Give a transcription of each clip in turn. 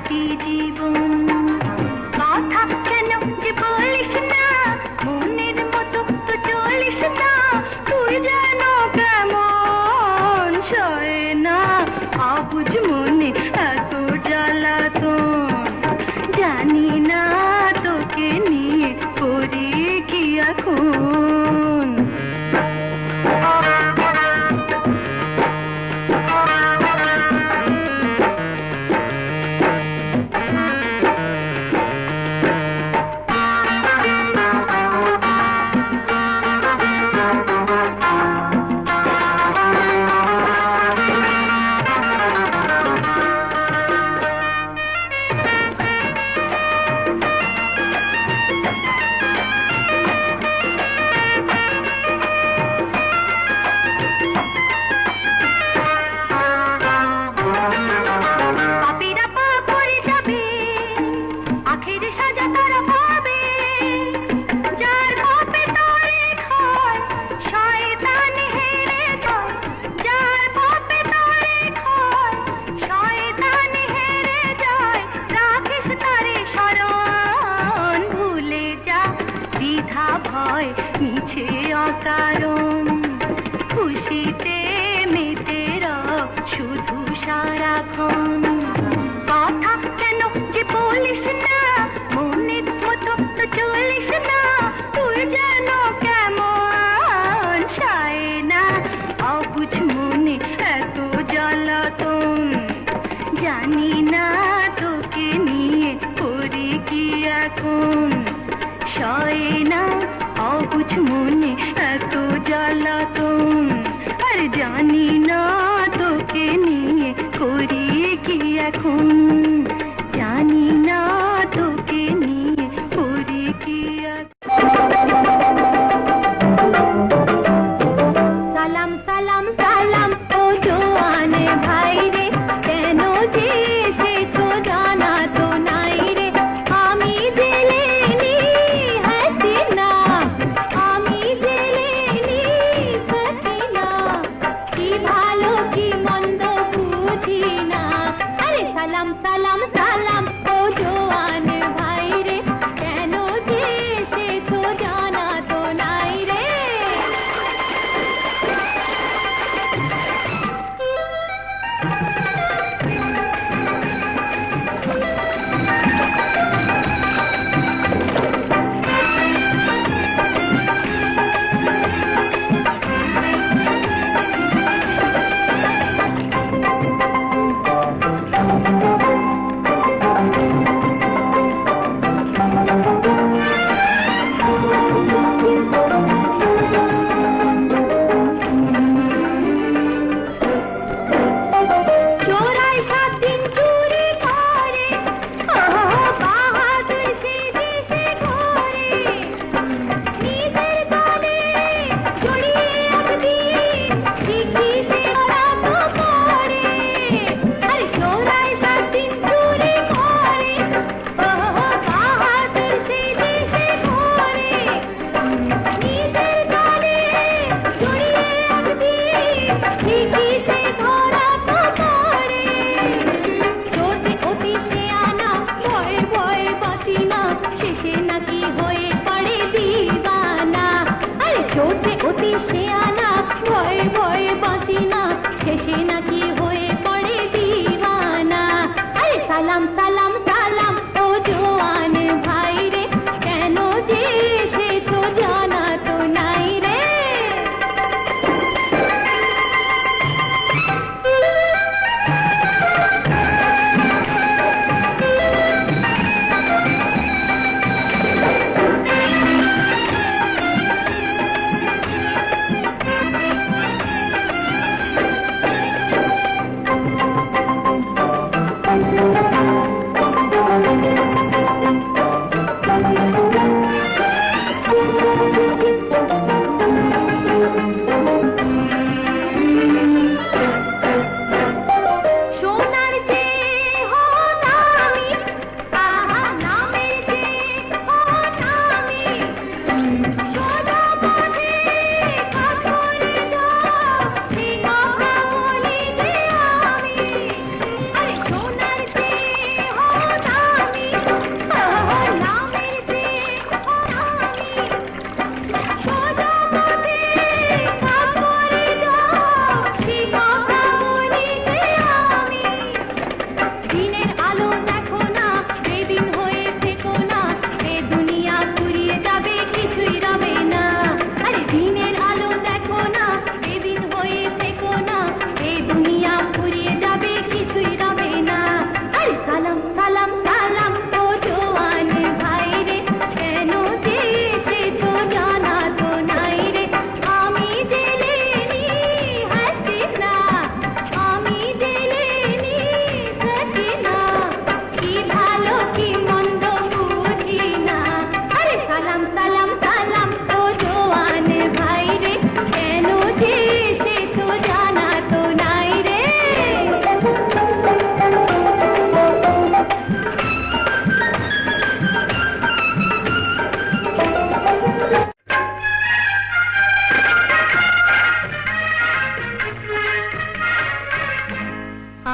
বাকি জীবন। কথা কেন যে বলিস না, মনের মতো তো চলিস না, তুই যেন কেমন সয় না অবুঝ মনে এত জ্বালাতন। জানি না তোকে নিয়ে করি কি এখন। মিছে অকারণ খুশিতে মেতে শুধু সারাক্ষণ। কথা কেন যে বলিস না, মনের মতো তো চলিস না, তুই যেন কেমন সায় না অবুঝ মনে এত জ্বালাতন। জানি না তোকে নিয়ে করি কি এখন। সয় না অবুঝ মনে এত জ্বালাতন। আর জানি না তোকে নিয়ে করি কি এখন। জানি না তোকে নিয়ে করি কি সালাম সালাম সালাম ও জোয়ানে ভাই রে, কেন যে এসেছো জানা তো নাই রে। আমি জেলেনি হাসিনা, আমি জেলেনি হাসিনা, কি ভালো কি মন্দ বুঝি না। আরে সালাম সালাম সালাম ও জোয়ানে ভাই রে, কেন যে এসেছো জানা তো নাই রে।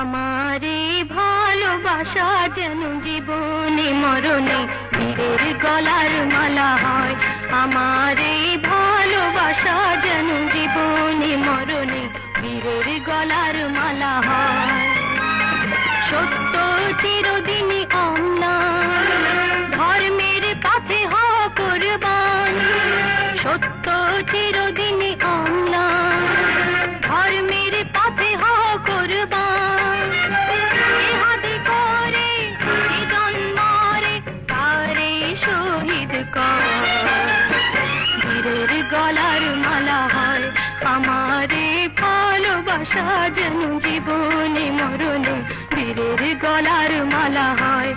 আমার এই ভালোবাসা যেন জীবনে মরণে বীরের গলার মালা হয়। আমার এই ভালোবাসা যেন জীবনে মরণে বীরের গলার মালা হয়। সত্য চিরদিনই অম্লান, ধর্মের পথে হও কুরবান। সত্য চিরদিনই অম্লান, ধর্মের পথে হও কুরবান। জিহাদ করে জীবন মরে তারে শহীদ কর। বীরের গলার মালা হয় আমার এই ভালোবাসা যেন জীবনে মরণে বীরের গলার মালা হয়।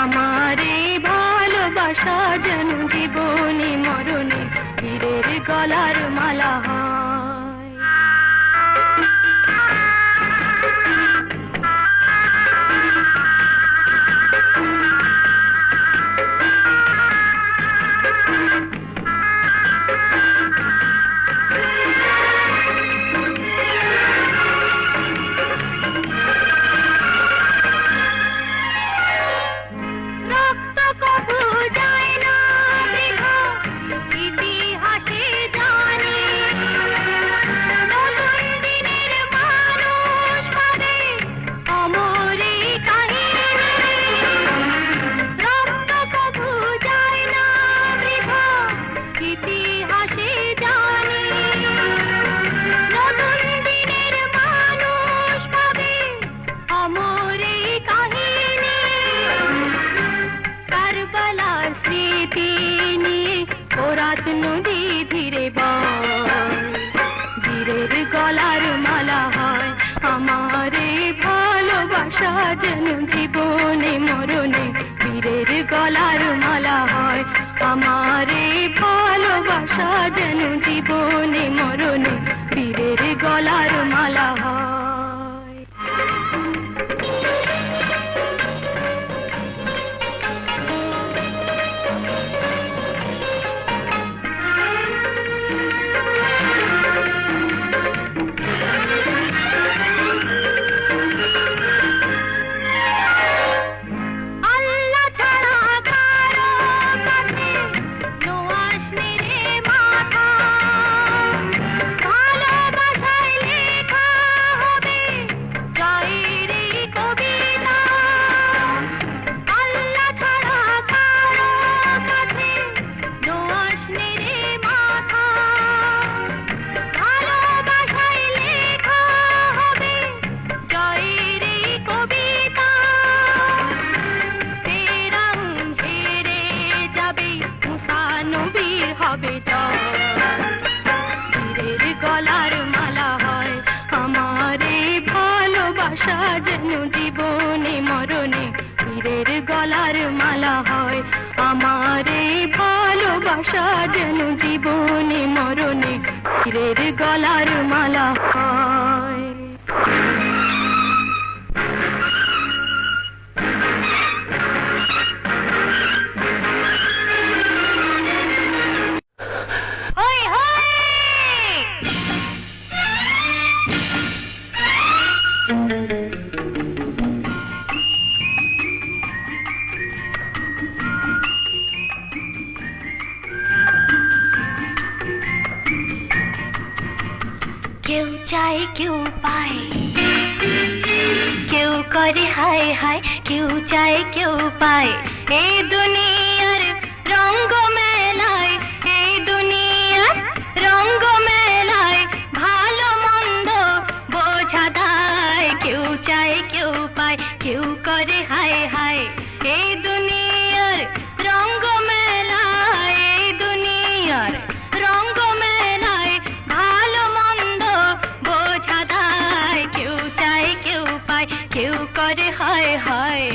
আমার এই ভালোবাসা যেন জীবনে মরণে বীরের গলার মালা হয়। নদী ধীরে বয়, বীরের গলার মালা হয় আমার এই ভালোবাসা যেন জীবনে মরণে বীরের গলার মালা হয়। আমার এই ভালোবাসা যেন জীবনে মরণে বীরের গলার মালা হয়। যেন জীবনে মরণে বীরের গলার মালা হয় আমার এই ভালোবাসা যেন জীবনে মরণে বীরের গলার মালা হয়। কেউ চায় কেউ পায়, কেউ করে হায় হায়, কেউ চায় কেউ পায়। এই দুনিয়ার রঙ্গ মেলায়, এই দুনিয়ার রঙ্গ মেলায় ভালো মন্দ বোঝা দায়। কেউ চায় কেউ পায়, কেউ করে হায় হায়। এই দুনিয়ার রঙ্গ মেলায়, এই দুনিয়ার রঙ্গ মেলায় ভালো মন্দ বোঝা দায়। কেউ চায় কেউ পায়, কেউ করে হায় হায়।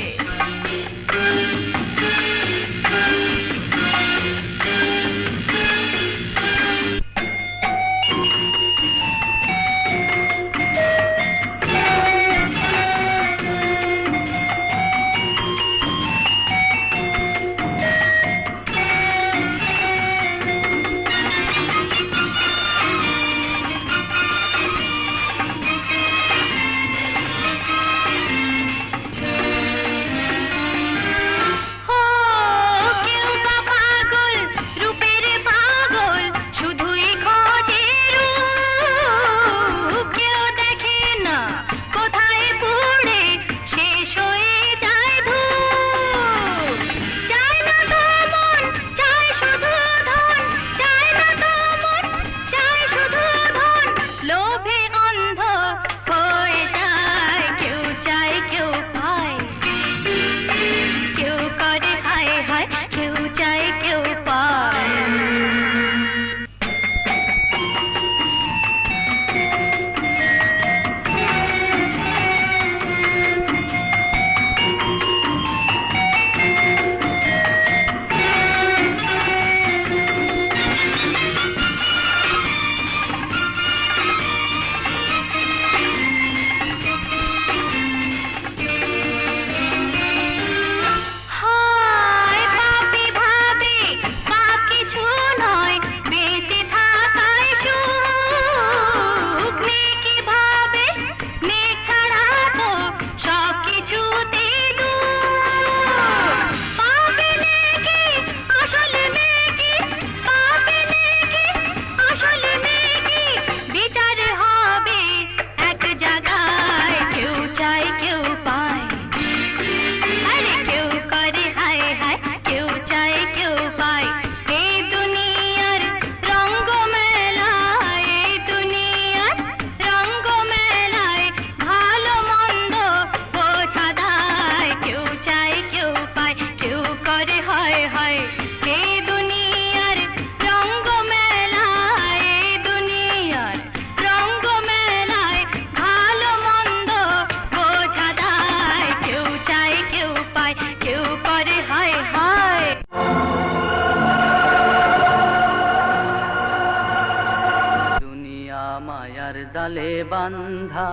বান্ধা,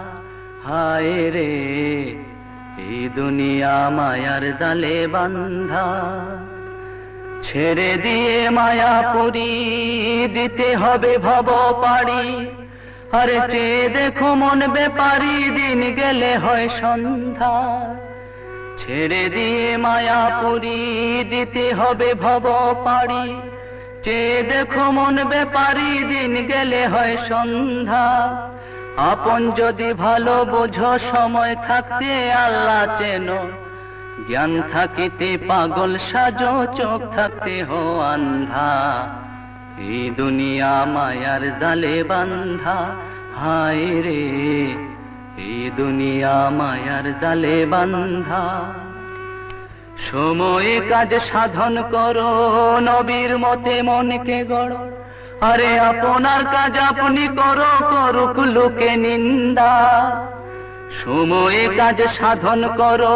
হায় রে এই দুনিয়া মায়ার জালে বান্ধা। ছেড়ে দিয়ে মায়াপুরী দিতে হবে ভব পাড়ি, আরে চেয়ে দেখো মন বেপারি দিন গেলে হয় সন্ধ্যা। ছেড়ে দিয়ে মায়াপুরী দিতে হবে ভব পাড়ি, চেয়ে দেখো মন বেপারি দিন গেলে হয় সন্ধ্যা। আপন যদি ভালো বোঝো সময় থাকতে আল্লাহ চেনো, জ্ঞান থাকিতে পাগল সাজো চোখ থাকতে হো আন্ধা। এই দুনিয়া মায়ার জালে বান্ধা, হায় রে এই দুনিয়া মায়ার জালে বান্ধা। সময়ে কাজ সাধন করো নবীর মতে মনকে গড়ো, আরে আপনার কাজ আপনি করো করুক লোকে নিন্দা। সময়ে কাজ সাধন করো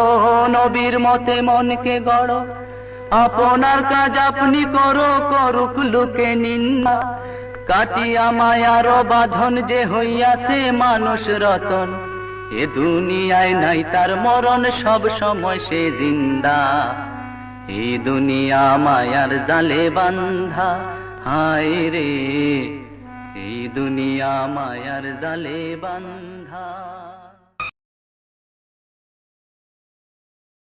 নবীর মতে মনকে গড়ো, আপনার কাজ আপনি করো করুক লোকে নিন্দা। কাটিয়া মায়ার বাঁধন যে হইয়াছে মানুষ রতন, এ দুনিয়ায় নাই তার মরণ সব সময় সে জিন্দা। এই দুনিয়া মায়ার জালে বান্ধা, হায় রে এই দুনিয়া মায়ার জালে বান্ধা।